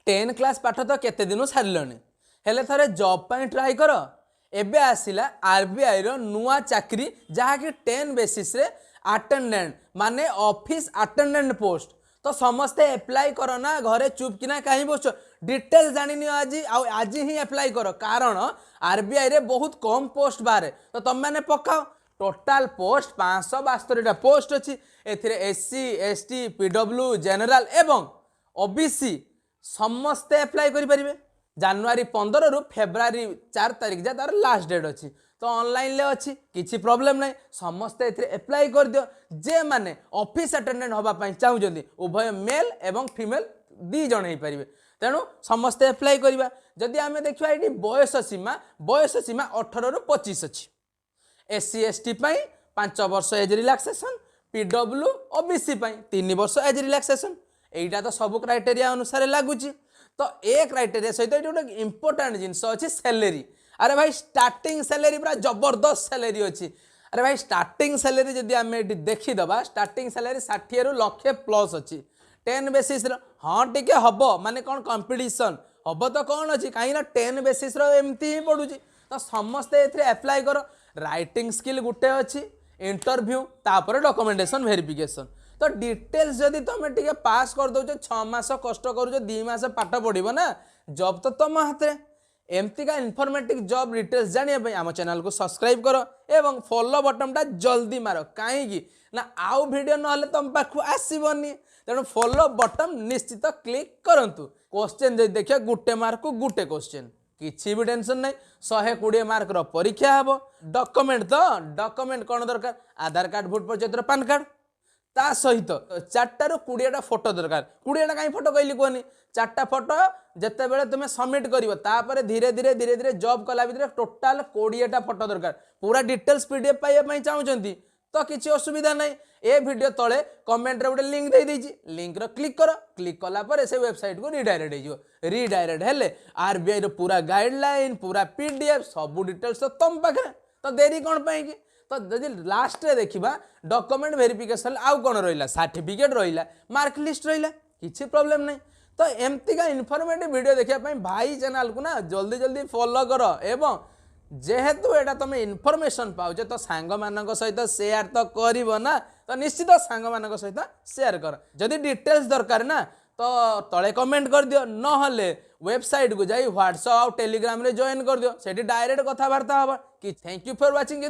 10 class पाठ तो केते दिन सारे हेले थरे जॉब पर ट्राई कर एबे आसिला आरबीआई रो नुआ चाकरी जहाँकि 10 बेसिस रे अटेंडेंट माने ऑफिस अटेंडेंट पोस्ट तो समस्ते एप्लाई करो ना घरे चुप किना कहीं बस डिटेल्स जानी आज ही एप्लाई करो कारण आरबीआई रे बहुत कम पोस्ट बाहर तो तुम मैंने पकाओ टोटाल पोस्ट 572 पोस्ट अच्छी एससी एसटी पीडब्ल्यू जनरल एवं ओबीसी समस्ते एप्लाई करें जनवरी 15 रु फेब्रुआरी 4 तारिख जा तार लास्ट डेट अच्छी तो ऑनलाइन ले अच्छी किसी प्रॉब्लम नहीं समस्ते एप्लाई कर दियो जे माने ऑफिस अटेंडेंट होगा चाहते उभय मेल एवं फीमेल दी जन हो पारे तेणु समस्ते एप्लाई करवा जदि आम देखा ये बयस सीमा 18 रु 25 अच्छी एससी एसटी 5 वर्ष एज रिलैक्सेशन पीडब्ल्यू ओबीसी 3 वर्ष एज रिलैक्सेशन यहीटा तो सब क्राइटेरिया अनुसार लगुच तो ए क्राइटेरिया सहित ये गोटे इंपोर्टाट जिनस अच्छी सैलरी अरे भाई स्टार्टिंग सैलरी पूरा जबरदस्त सैलरी अच्छी अरे भाई स्टार्टिंग सैलरी जदि आम ये देखीदे स्टार्टिंग सैलरी 60 रु लक्षे प्लस अच्छी 10 बेसिस हाँ टी हम माने कौन कंपिटिशन हम तो कौन अच्छी कहीं 10 बेसिस एमती ही पड़ू तो समस्ते एप्लाई कर राइटिंग स्किल गुटे अच्छी इंटरव्यू तापर डॉक्यूमेंटेशन वेरिफिकेशन तो डिटेल्स जदि तुम टे पास कर दो 6 मास कष्ट कर 2 मास पाठ पढ़ो ना जॉब तो तुम हाथ में एमती का इनफॉर्मेटिव जॉब डिटेल्स जानापी आम चैनल को सब्सक्राइब करो एवं फॉलो बटनटा जल्दी मार कहीं ना आउ वीडियो ना तुम पाखु आसबनी तेणु फॉलो बटन निश्चित क्लिक करूँ क्वेश्चन जब देखिए गोटे मार्क को गोटे क्वेश्चन किसी भी टेंशन नहीं 120 मार्क रो परीक्षा हम डॉक्यूमेंट तो डॉक्यूमेंट कौन दरकार आधार कार्ड भोट परिचय पैन कार्ड ता सहित 4 ରୁ 20टा फोटो दरकार 20टा कहीं फोटो कहली कहनी 4टा फोटो जिते बड़े तुम्हें सबमिट कर धीरे धीरे जॉब कला भितर टोटाल 20टा फोटो दरकार पूरा डिटेल्स पीडीएफ पाइबा चाहूँगी तो किसी असुविधा नहीं ए वीडियो तले कमेंट रे गोटे लिंक दे देछि लिंक रो क्लिक कला पर से वेबसाइट को रिडायरेक्ट हो रिडायरेक्ट हेले आरबीआई रो पूरा गाइडलाइन पूरा पीडीएफ सब डिटेल्स तो तुम पाखे तो देरी कौन पाएगी तो जदि लास्ट रे देखिबा डॉक्यूमेंट वेरिफिकेशन आउ कौन रहिला सर्टिफिकेट रहिला मार्क लिस्ट रहिला किसी प्रॉब्लम नहीं तो एमती का इनफॉर्मेटिव वीडियो देखिया भाई चैनल को ना जल्दी जल्दी फॉलो करो एवं जेहेतु एटा तुम इनफॉरमेशन पाउछ तो सांग मानक सहित शेयर तो करिवो ना तो निश्चित सांग मानक सहित शेयर कर जदि डिटेल्स दरकार ना तो तले कमेंट कर दियो नहले वेबसाइट को जाई व्हाट्सएप और टेलीग्राम रे ज्वाइन कर दियो सेठी डायरेक्ट कथाबार्ता हबा कि थैंक यू फॉर वाचिंग।